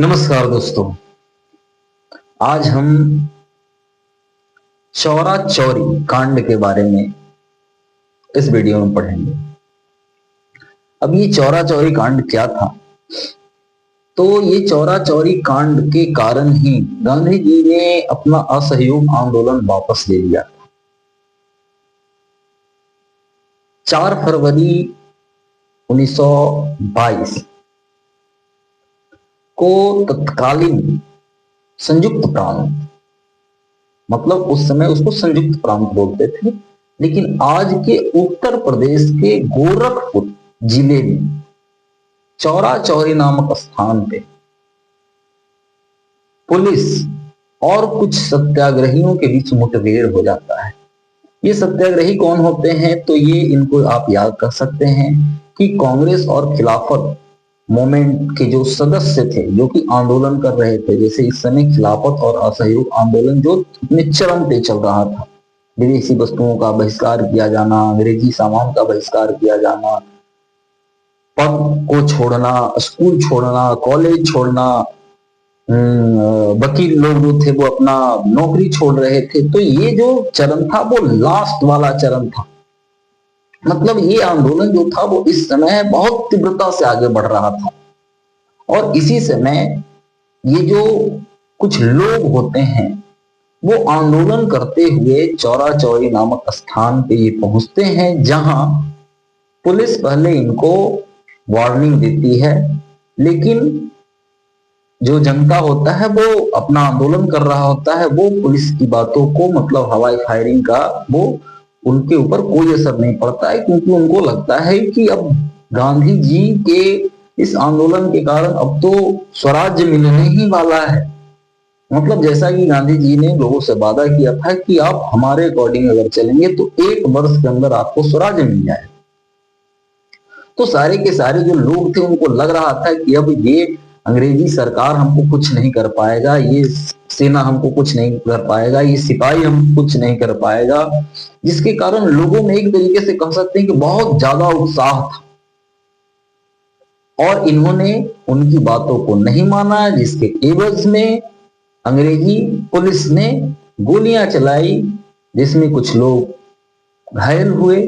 नमस्कार दोस्तों। आज हम चौरा चौरी कांड के बारे में इस वीडियो में पढ़ेंगे। अब ये चौरा चौरी कांड क्या था? तो ये चौरा चौरी कांड के कारण ही गांधी जी ने अपना असहयोग आंदोलन वापस ले लिया। 4 फरवरी 1922 को तत्कालीन संयुक्त प्रांत, मतलब उस समय उसको संयुक्त प्रांत बोलते थे, लेकिन आज के उत्तर प्रदेश के गोरखपुर जिले में चौरा चौरी नामक स्थान पे पुलिस और कुछ सत्याग्रहियों के बीच मुठभेड़ हो जाता है। ये सत्याग्रही कौन होते हैं? तो ये इनको आप याद कर सकते हैं कि कांग्रेस और खिलाफत मूवमेंट के जो सदस्य थे, जो कि आंदोलन कर रहे थे। जैसे इस समय खिलाफत और असहयोग आंदोलन जो अपने चरम पे चल रहा था, विदेशी वस्तुओं का बहिष्कार किया जाना, अंग्रेजी सामान का बहिष्कार किया जाना, पद को छोड़ना, स्कूल छोड़ना, कॉलेज छोड़ना, वकील लोग जो थे वो अपना नौकरी छोड़ रहे थे। तो ये जो चरण था वो लास्ट वाला चरण था। मतलब ये आंदोलन जो था वो इस समय बहुत तीव्रता से आगे बढ़ रहा था। और इसी समय ये जो कुछ लोग होते हैं वो आंदोलन करते हुए चौरा चौरी नामक स्थान पे ये पहुंचते हैं, जहां पुलिस पहले इनको वार्निंग देती है, लेकिन जो जनता होता है वो अपना आंदोलन कर रहा होता है, वो पुलिस की बातों को, मतलब हवाई फायरिंग का, वो उनके ऊपर कोई असर नहीं पड़ता है, क्योंकि उनको लगता है कि अब गांधी जी के इस आंदोलन के कारण अब तो स्वराज्य मिलने ही वाला है। मतलब जैसा कि गांधी जी ने लोगों से वादा किया था कि आप हमारे अकॉर्डिंग अगर चलेंगे तो 1 वर्ष के अंदर आपको स्वराज्य मिल जाए। तो सारे के सारे जो लोग थे उनको लग रहा था कि अब ये अंग्रेजी सरकार हमको कुछ नहीं कर पाएगा, ये सेना हमको कुछ नहीं कर पाएगा, ये सिपाही हमको कुछ नहीं कर पाएगा, जिसके कारण लोगों में एक तरीके से कह सकते हैं कि बहुत ज्यादा उत्साह था। और इन्होंने उनकी बातों को नहीं माना, जिसके एवज में अंग्रेजी पुलिस ने गोलियां चलाई, जिसमें कुछ लोग घायल हुए,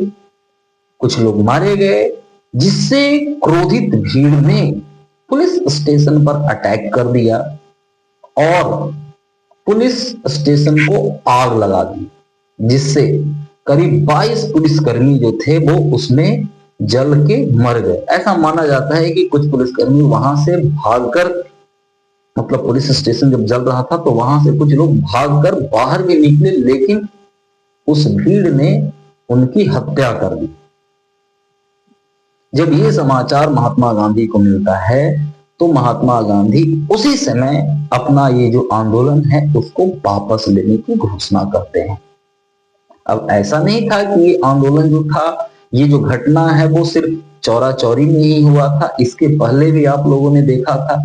कुछ लोग मारे गए, जिससे क्रोधित भीड़ ने पुलिस स्टेशन पर अटैक कर दिया और पुलिस स्टेशन को आग लगा दी, जिससे करीब 22 पुलिसकर्मी जो थे वो उसमें जल के मर गए। ऐसा माना जाता है कि कुछ पुलिसकर्मी वहां से भागकर, मतलब पुलिस स्टेशन जब जल रहा था तो वहां से कुछ लोग भागकर बाहर भी निकले, लेकिन उस भीड़ ने उनकी हत्या कर दी। जब ये समाचार महात्मा गांधी को मिलता है तो महात्मा गांधी उसी समय अपना ये जो आंदोलन है उसको वापस लेने की घोषणा करते हैं। अब ऐसा नहीं था कि ये आंदोलन जो था, ये जो घटना है वो सिर्फ चौरा चौरी में ही हुआ था। इसके पहले भी आप लोगों ने देखा था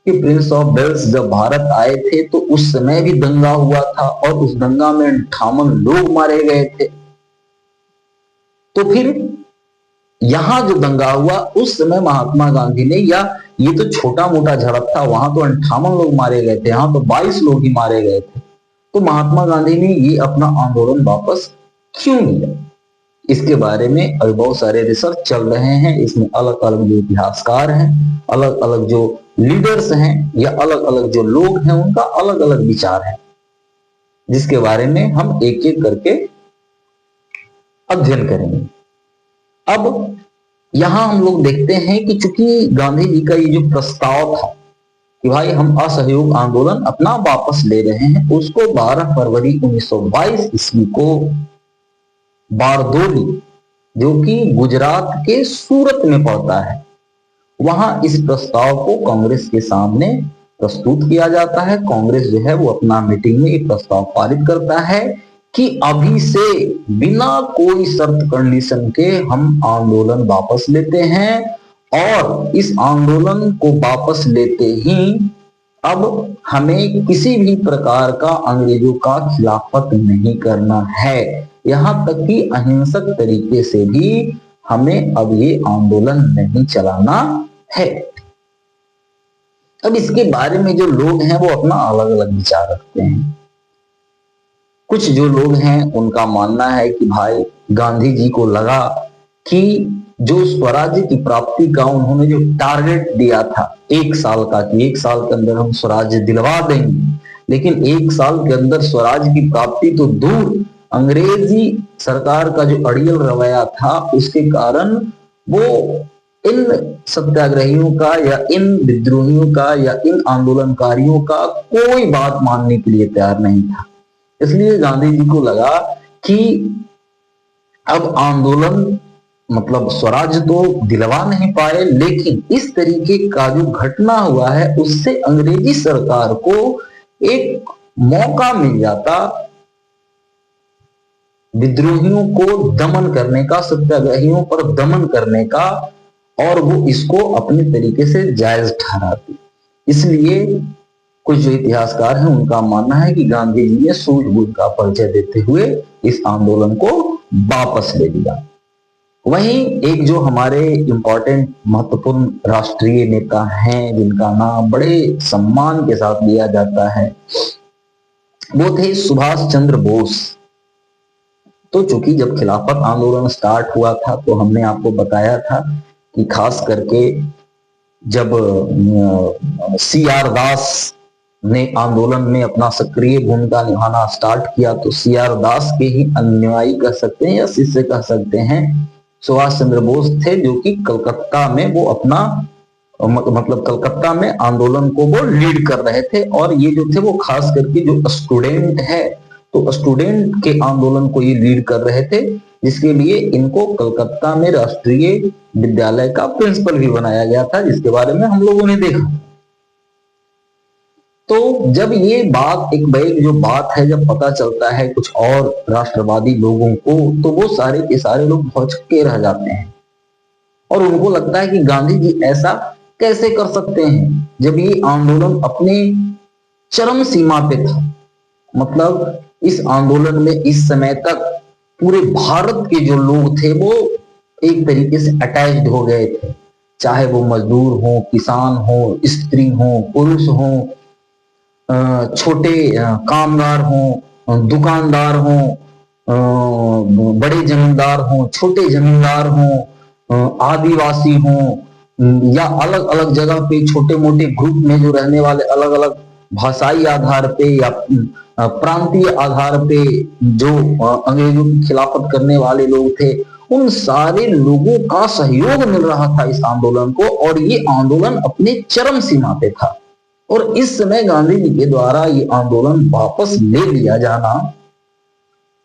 कि प्रिंस ऑफ वेल्स जब भारत आए थे तो उस समय भी दंगा हुआ था और उस दंगा में 58 लोग मारे गए थे। तो फिर यहां जो दंगा हुआ उस समय महात्मा गांधी ने, या ये तो छोटा मोटा झड़प था, वहां तो 58 लोग मारे गए थे, यहां तो 22 लोग ही मारे गए थे। तो महात्मा गांधी ने ये अपना आंदोलन वापस क्यों लिया, इसके बारे में अभी बहुत सारे रिसर्च चल रहे हैं। इसमें अलग अलग जो इतिहासकार हैं, अलग अलग जो लीडर्स हैं, या अलग अलग जो लोग हैं, उनका अलग अलग विचार है, जिसके बारे में हम एक एक करके अध्ययन करेंगे। अब यहां हम लोग देखते हैं कि चूंकि गांधी जी का ये जो प्रस्ताव था कि भाई हम असहयोग आंदोलन अपना वापस ले रहे हैं, उसको 12 फरवरी 1922 ईस्वी को बारदोली, जो कि गुजरात के सूरत में पड़ता है, वहां इस प्रस्ताव को कांग्रेस के सामने प्रस्तुत किया जाता है। कांग्रेस जो है वो अपना मीटिंग में एक प्रस्ताव पारित करता है कि अभी से बिना कोई शर्त कंडीशन के हम आंदोलन वापस लेते हैं, और इस आंदोलन को वापस लेते ही अब हमें किसी भी प्रकार का अंग्रेजों का खिलाफत नहीं करना है, यहां तक कि अहिंसक तरीके से भी हमें अब ये आंदोलन नहीं चलाना है। अब इसके बारे में जो लोग हैं वो अपना अलग अलग विचार रखते हैं। कुछ जो लोग हैं उनका मानना है कि भाई गांधी जी को लगा कि जो स्वराज्य की प्राप्ति का उन्होंने जो टारगेट दिया था 1 साल का, कि 1 साल के अंदर हम स्वराज्य दिलवा देंगे, लेकिन 1 साल के अंदर स्वराज्य की प्राप्ति तो दूर, अंग्रेजी सरकार का जो अड़ियल रवैया था उसके कारण वो इन सत्याग्रहियों का या इन विद्रोहियों का या इन आंदोलनकारियों का कोई बात मानने के लिए तैयार नहीं था। इसलिए गांधी जी को लगा कि अब आंदोलन मतलब स्वराज तो दिलवा नहीं पाए, लेकिन इस तरीके का जो घटना हुआ है उससे अंग्रेजी सरकार को एक मौका मिल जाता विद्रोहियों को दमन करने का, सत्याग्रहियों पर दमन करने का, और वो इसको अपने तरीके से जायज ठहराती। इसलिए कुछ जो इतिहासकार हैं उनका मानना है कि गांधी जी ने सूझबूझ का परिचय देते हुए इस आंदोलन को वापस ले लिया। वहीं एक जो हमारे इंपॉर्टेंट महत्वपूर्ण राष्ट्रीय नेता हैं जिनका नाम बड़े सम्मान के साथ लिया जाता है वो थे सुभाष चंद्र बोस। तो चूंकि जब खिलाफत आंदोलन स्टार्ट हुआ था तो हमने आपको बताया था कि खास करके जब सी आर दास ने आंदोलन में अपना सक्रिय भूमिका निभाना स्टार्ट किया तो सी आर दास के ही अनुयायी कह सकते हैं या शिष्य कह सकते हैं सुभाष चंद्र बोस थे, जो कि कलकत्ता में वो अपना मतलब कलकत्ता में आंदोलन को वो लीड कर रहे थे। और ये जो थे वो खास करके जो स्टूडेंट है तो स्टूडेंट के आंदोलन को ये लीड कर रहे थे, जिसके लिए इनको कलकत्ता में राष्ट्रीय विद्यालय का प्रिंसिपल भी बनाया गया था, जिसके बारे में हम लोगों ने देखा। तो जब ये बात एक जो बात है जब पता चलता है कुछ और राष्ट्रवादी लोगों को तो वो सारे के सारे लोग भौचक्के रह जाते हैं और उनको लगता है कि गांधी जी ऐसा कैसे कर सकते हैं जब ये आंदोलन अपने चरम सीमा पे था। मतलब इस आंदोलन में इस समय तक पूरे भारत के जो लोग थे वो एक तरीके से अटैच्ड हो गए थे, चाहे वो मजदूर हो, किसान हो, स्त्री हो, पुरुष हो, छोटे कामगार हो, दुकानदार हो, बड़े जमींदार हो, छोटे जमींदार हो, आदिवासी हो, या अलग अलग जगह पे छोटे मोटे ग्रुप में जो रहने वाले अलग अलग भाषाई आधार पे या प्रांतीय आधार पे जो अंग्रेजों की खिलाफत करने वाले लोग थे, उन सारे लोगों का सहयोग मिल रहा था इस आंदोलन को और ये आंदोलन अपने चरम सीमा पे था। और इस समय गांधी जी के द्वारा ये आंदोलन वापस ले लिया जाना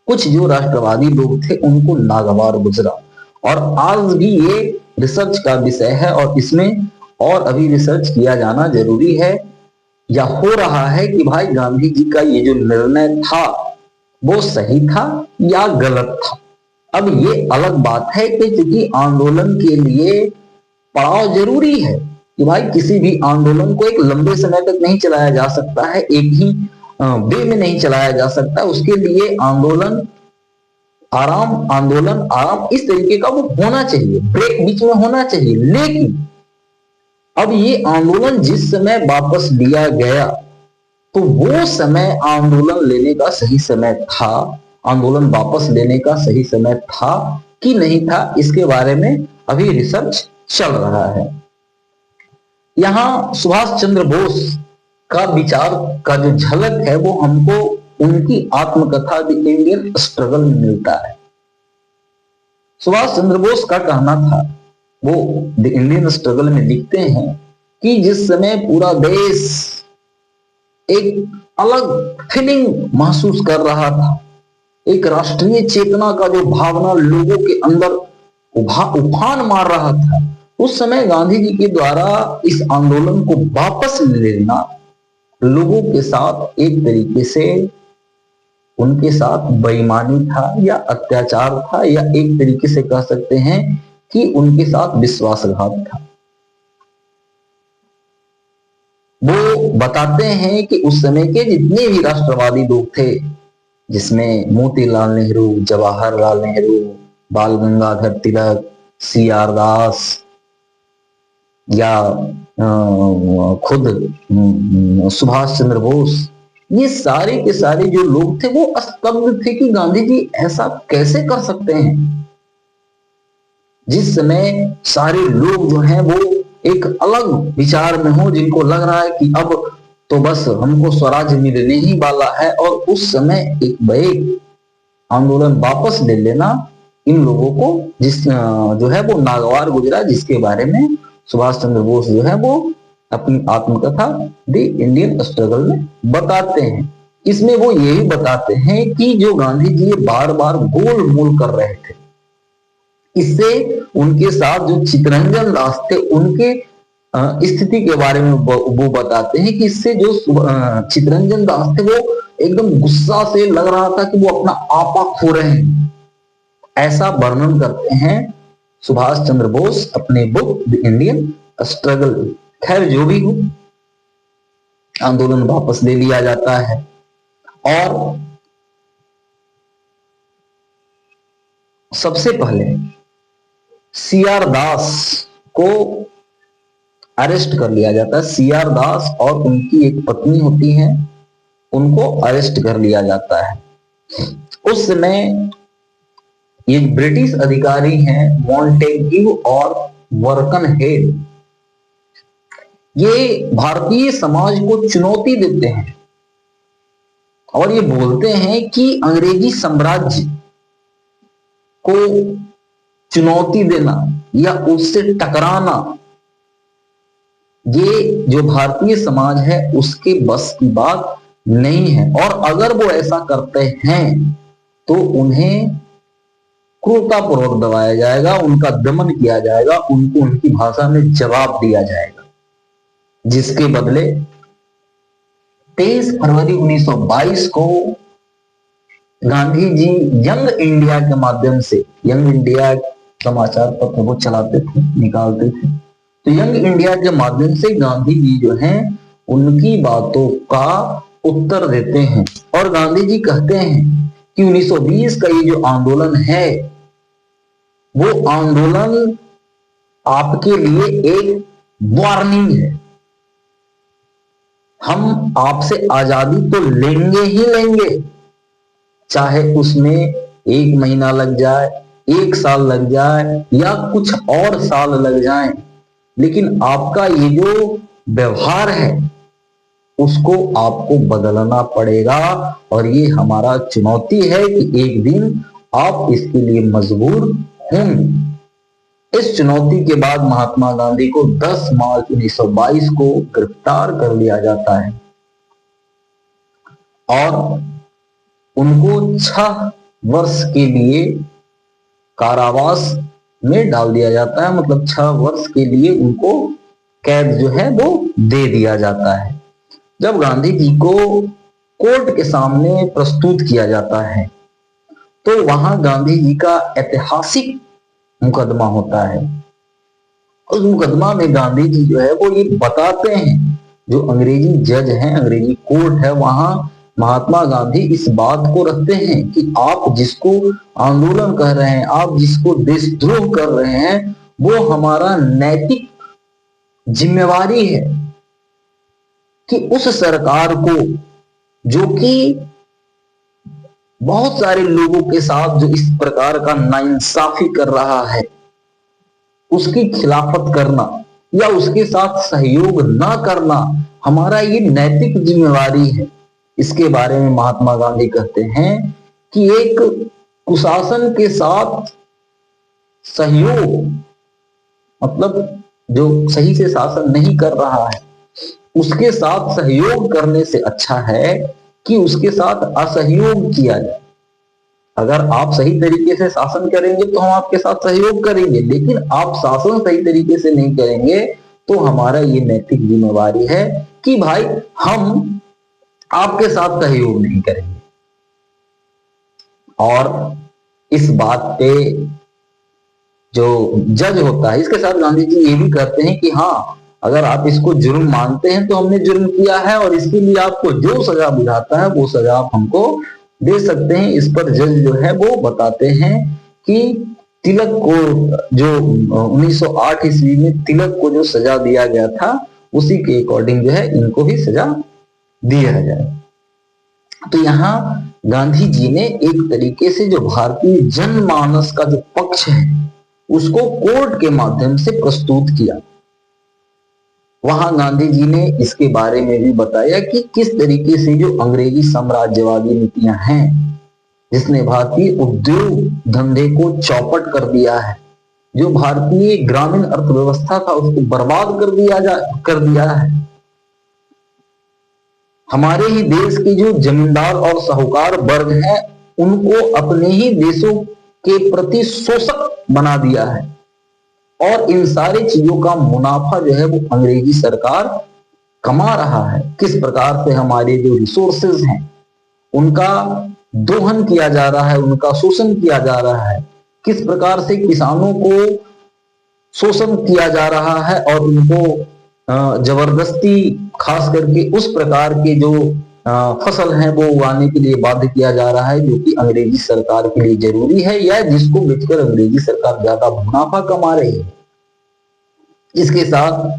कुछ जो राष्ट्रवादी लोग थे उनको नागवार गुजरा। और आज भी ये रिसर्च का विषय है और इसमें और अभी रिसर्च किया जाना जरूरी है या हो रहा है कि भाई गांधी जी का ये जो निर्णय था वो सही था या गलत था। अब ये अलग बात है कि क्योंकि आंदोलन के लिए पड़ाव जरूरी है कि भाई किसी भी आंदोलन को एक लंबे समय तक नहीं चलाया जा सकता है, एक ही वे में नहीं चलाया जा सकता। उसके लिए आंदोलन आराम इस तरीके का वो होना चाहिए, ब्रेक बीच में होना चाहिए। लेकिन अब ये आंदोलन जिस समय वापस लिया गया तो वो समय आंदोलन लेने का सही समय था, आंदोलन वापस लेने का सही समय था कि नहीं था, इसके बारे में अभी रिसर्च चल रहा है। यहां सुभाष चंद्र बोस का विचार का जो झलक है वो हमको उनकी आत्मकथा द इंडियन स्ट्रगल में मिलता है। सुभाष चंद्र बोस का कहना था, वो द इंडियन स्ट्रगल में लिखते हैं कि जिस समय पूरा देश एक अलग फीलिंग महसूस कर रहा था, एक राष्ट्रीय चेतना का जो भावना लोगों के अंदर उफान मार रहा था, उस समय गांधी जी के द्वारा इस आंदोलन को वापस लेना लोगों के साथ एक तरीके से उनके साथ बेईमानी था या अत्याचार था या एक तरीके से कह सकते हैं कि उनके साथ विश्वासघात था। वो बताते हैं कि उस समय के जितने भी राष्ट्रवादी लोग थे, जिसमें मोतीलाल नेहरू, जवाहरलाल नेहरू, बाल गंगाधर तिलक, सी आर दास, या खुद सुभाष चंद्र बोस, ये सारे के सारे जो लोग थे वो स्तब्ध थे कि गांधी जी ऐसा कैसे कर सकते हैं। जिस समय सारे लोग जो हैं वो एक अलग विचार में हो, जिनको लग रहा है कि अब तो बस हमको स्वराज मिलने ही वाला है, और उस समय एक बड़े आंदोलन वापस ले लेना इन लोगों को जो है वो नागवार गुजरा, जिसके बारे में सुभाष चंद्र बोस जो है वो अपनी आत्मकथा द इंडियन स्ट्रगल में बताते हैं। इसमें वो यही बताते हैं कि जो गांधी जी बार बार गोलमोल कर रहे थे, इससे उनके साथ जो चित्तरंजन दास थे उनके स्थिति के बारे में वो बताते हैं कि इससे जो चित्तरंजन दास थे वो एकदम गुस्सा से लग रहा था कि वो अपना आपा खो रहे हैं। ऐसा वर्णन करते हैं सुभाष चंद्र बोस अपने बुक द इंडियन स्ट्रगल। खैर जो भी हो, आंदोलन वापस ले लिया जाता है और सबसे पहले सीआर दास को अरेस्ट कर लिया जाता है। सीआर दास और उनकी एक पत्नी होती है, उनको अरेस्ट कर लिया जाता है। उस समय ये ब्रिटिश अधिकारी हैं मॉन्टेग्यू और वर्कनहेड, ये भारतीय समाज को चुनौती देते हैं और ये बोलते हैं कि अंग्रेजी साम्राज्य को चुनौती देना या उससे टकराना ये जो भारतीय समाज है उसके बस की बात नहीं है, और अगर वो ऐसा करते हैं तो उन्हें क्रूरतापूर्वक दबाया जाएगा, उनका दमन किया जाएगा, उनको उनकी भाषा में जवाब दिया जाएगा। जिसके बदले 23 फरवरी 1922 को गांधी जी यंग इंडिया के माध्यम से, यंग इंडिया समाचार पत्र वो चलाते थे, निकालते थे, तो यंग इंडिया के माध्यम से गांधी जी जो हैं उनकी बातों का उत्तर देते हैं और गांधी जी कहते हैं कि 1920 का ये जो आंदोलन है वो आंदोलन आपके लिए एक वार्निंग है। हम आपसे आजादी तो लेंगे ही लेंगे, चाहे उसमें 1 महीना लग जाए, 1 साल लग जाए या कुछ और साल लग जाए, लेकिन आपका ये जो व्यवहार है उसको आपको बदलना पड़ेगा और ये हमारा चुनौती है कि एक दिन आप इसके लिए मजबूर होंगे। इस चुनौती के बाद महात्मा गांधी को 10 मार्च 1922 को गिरफ्तार कर लिया जाता है और उनको 6 वर्ष के लिए कारावास में डाल दिया जाता है। मतलब 6 वर्ष के लिए उनको कैद जो है वो दे दिया जाता है। जब गांधी जी को कोर्ट के सामने प्रस्तुत किया जाता है तो वहां गांधी जी का ऐतिहासिक मुकदमा होता है। उस मुकदमा में गांधी जी जो है वो ये बताते हैं, जो अंग्रेजी जज हैं, अंग्रेजी कोर्ट है, वहां महात्मा गांधी इस बात को रखते हैं कि आप जिसको आंदोलन कह रहे हैं, आप जिसको देशद्रोह कर रहे हैं, वो हमारा नैतिक जिम्मेवारी है कि उस सरकार को जो कि बहुत सारे लोगों के साथ जो इस प्रकार का नाइंसाफी कर रहा है उसकी खिलाफत करना या उसके साथ सहयोग ना करना हमारा ये नैतिक जिम्मेवारी है। इसके बारे में महात्मा गांधी कहते हैं कि एक कुशासन के साथ सहयोग, मतलब जो सही से शासन नहीं कर रहा है उसके साथ सहयोग करने से अच्छा है कि उसके साथ असहयोग किया जाए। अगर आप सही तरीके से शासन करेंगे तो हम आपके साथ सहयोग करेंगे, लेकिन आप शासन सही तरीके से नहीं करेंगे तो हमारा ये नैतिक जिम्मेवारी है कि भाई हम आपके साथ सहयोग नहीं करेंगे। और इस बात पे जो जज होता है, इसके साथ गांधी जी ये भी कहते हैं कि हाँ, अगर आप इसको जुर्म मानते हैं तो हमने जुर्म किया है और इसके लिए आपको जो सजा बुझाता है वो सजा आप हमको दे सकते हैं। इस पर जज जो है वो बताते हैं कि तिलक को जो 1908 ईस्वी में तिलक को जो सजा दिया गया था, उसी के अकॉर्डिंग जो है इनको भी सजा दिया जाए। तो यहाँ गांधी जी ने एक तरीके से जो भारतीय जनमानस का जो पक्ष है उसको कोर्ट के माध्यम से प्रस्तुत किया। वहां गांधी जी ने इसके बारे में भी बताया कि किस तरीके से जो अंग्रेजी साम्राज्यवादी नीतियां हैं, जिसने भारतीय उद्योग धंधे को चौपट कर दिया है, जो भारतीय ग्रामीण अर्थव्यवस्था था उसको बर्बाद कर दिया है। हमारे ही देश के जो जमींदार और साहूकार वर्ग हैं उनको अपने ही देशों के प्रति शोषक बना दिया है, और इन सारी चीजों का मुनाफा जो है वो अंग्रेजी सरकार कमा रहा है। किस प्रकार से हमारे जो रिसोर्सेज हैं उनका दोहन किया जा रहा है, उनका शोषण किया जा रहा है, किस प्रकार से किसानों को शोषण किया जा रहा है और उनको जबरदस्ती खास करके उस प्रकार के जो फसल हैं वो उगाने के लिए बाध्य किया जा रहा है जो कि अंग्रेजी सरकार के लिए जरूरी है, या जिसको बेचकर अंग्रेजी सरकार ज्यादा मुनाफा कमा रही है। इसके साथ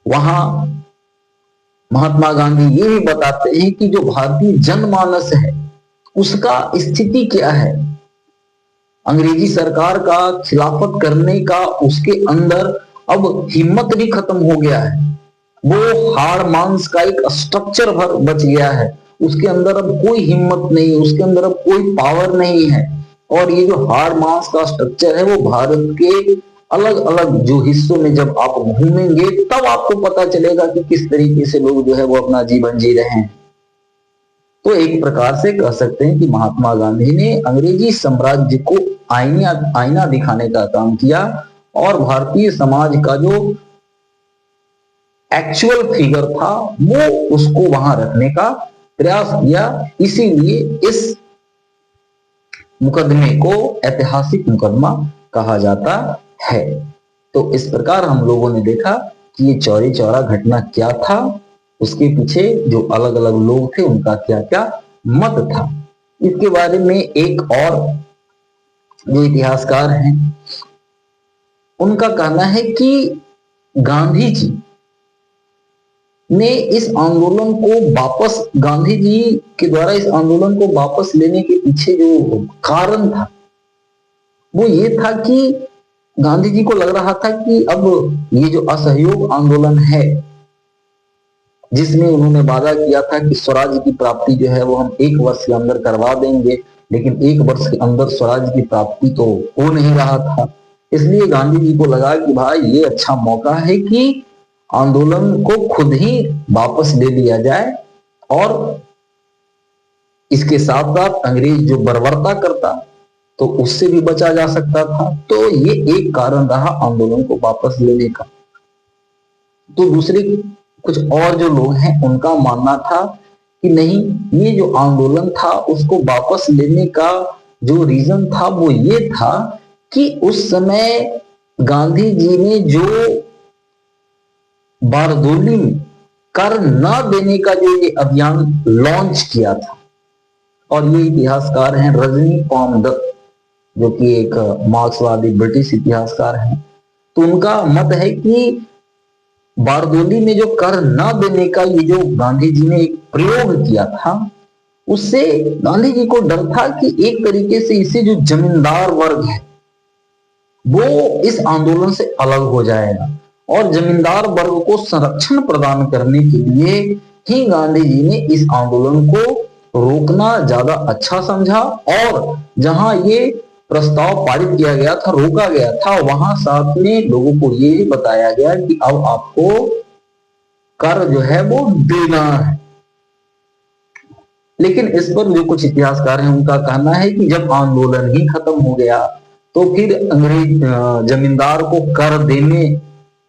वहां महात्मा गांधी ये भी बताते हैं कि जो भारतीय जनमानस है उसका स्थिति क्या है। अंग्रेजी सरकार का खिलाफत करने का उसके अंदर अब हिम्मत भी खत्म हो गया है। वो हाड़ मांस का एक स्ट्रक्चर भर बच गया है, उसके अंदर अब कोई हिम्मत नहीं, उसके अंदर अब कोई पावर नहीं है। और ये जो हाड़ मांस का स्ट्रक्चर है वो भारत के अलग अलग जो हिस्सों में जब आप घूमेंगे तब आपको पता चलेगा कि किस तरीके से लोग जो है वो अपना जीवन जी रहे हैं। तो एक प्रकार से कह सकते हैं कि महात्मा गांधी ने अंग्रेजी साम्राज्य को आईना दिखाने का काम किया, और भारतीय समाज का जो एक्चुअल फिगर था वो उसको वहां रखने का प्रयास किया। इसीलिए इस मुकदमे को ऐतिहासिक मुकदमा कहा जाता है। तो इस प्रकार हम लोगों ने देखा कि ये चौरी चौरा घटना क्या था, उसके पीछे जो अलग अलग लोग थे उनका क्या क्या मत था। इसके बारे में एक और जो इतिहासकार हैं उनका कहना है कि गांधी जी ने इस आंदोलन को वापस, गांधी जी के द्वारा इस आंदोलन को वापस लेने के पीछे जो कारण था वो ये था कि गांधी जी को लग रहा था कि अब ये जो असहयोग आंदोलन है जिसमें उन्होंने वादा किया था कि स्वराज की प्राप्ति जो है वो हम 1 वर्ष के अंदर करवा देंगे, लेकिन 1 वर्ष के अंदर स्वराज की प्राप्ति तो हो नहीं रहा था। इसलिए गांधी जी को लगा कि भाई ये अच्छा मौका है कि आंदोलन को खुद ही वापस ले लिया जाए, और इसके साथ साथ अंग्रेज जो बर्बरता करता तो उससे भी बचा जा सकता था। तो ये एक कारण रहा आंदोलन को वापस लेने का। तो दूसरे कुछ और जो लोग हैं उनका मानना था कि नहीं, ये जो आंदोलन था उसको वापस लेने का जो रीजन था वो ये था कि उस समय गांधी जी ने जो बारदोली में कर न देने का जो ये अभियान लॉन्च किया था, और ये इतिहासकार हैं रजनी पाम दत्त जो कि एक मार्क्सवादी ब्रिटिश इतिहासकार हैं, तो उनका मत है कि बारदोली में जो कर न देने का ये जो गांधी जी ने एक प्रयोग किया था उससे गांधी जी को डर था कि एक तरीके से इससे जो जमींदार वर्ग है वो इस आंदोलन से अलग हो जाएगा, और जमींदार वर्ग को संरक्षण प्रदान करने के लिए ही गांधी जी ने इस आंदोलन को रोकना ज्यादा अच्छा समझा। और जहां ये प्रस्ताव पारित किया गया था, रोका गया था, वहां साथ में लोगों को ये बताया गया कि अब आपको कर जो है वो देना है। लेकिन इस पर जो कुछ इतिहासकार हैं उनका कहना है कि जब आंदोलन ही खत्म हो गया तो फिर अंग्रेज जमींदार को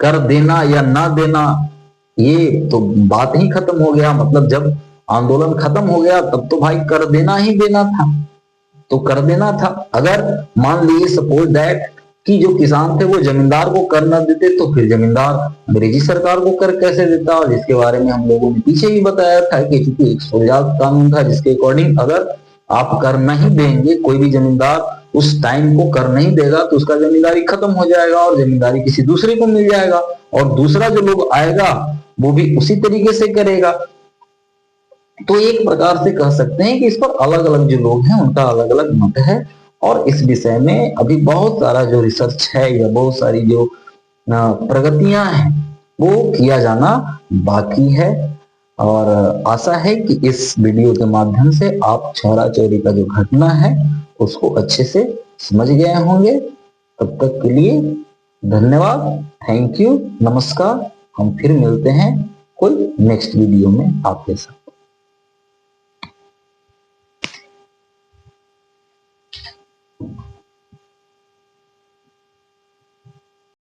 कर देना या ना देना ये तो बात ही खत्म हो गया। मतलब जब आंदोलन खत्म हो गया तब तो भाई कर देना ही देना था, तो कर देना था। अगर मान लीजिए सपोज दैट कि जो किसान थे वो जमींदार को कर न देते तो फिर जमींदार अंग्रेजी सरकार को कर कैसे देता, और जिसके बारे में हम लोगों ने पीछे भी बताया था कि चूंकि एक सुलझाव कानून था जिसके अकॉर्डिंग अगर आप कर नहीं देंगे, कोई भी जमींदार उस टाइम को कर नहीं देगा तो उसका जमींदारी खत्म हो जाएगा और जमींदारी किसी दूसरे को मिल जाएगा, और दूसरा जो लोग आएगा वो भी उसी तरीके से करेगा। तो एक प्रकार से कह सकते हैं कि इस पर अलग अलग जो लोग हैं उनका अलग अलग मत है, और इस विषय में अभी बहुत सारा जो रिसर्च है या बहुत सारी जो प्रगतियां हैं वो किया जाना बाकी है। और आशा है कि इस वीडियो के माध्यम से आप छौरा चोरी का जो घटना है उसको अच्छे से समझ गए होंगे। तब तक के लिए धन्यवाद, थैंक यू, नमस्कार। हम फिर मिलते हैं कोई नेक्स्ट वीडियो में आपके साथ।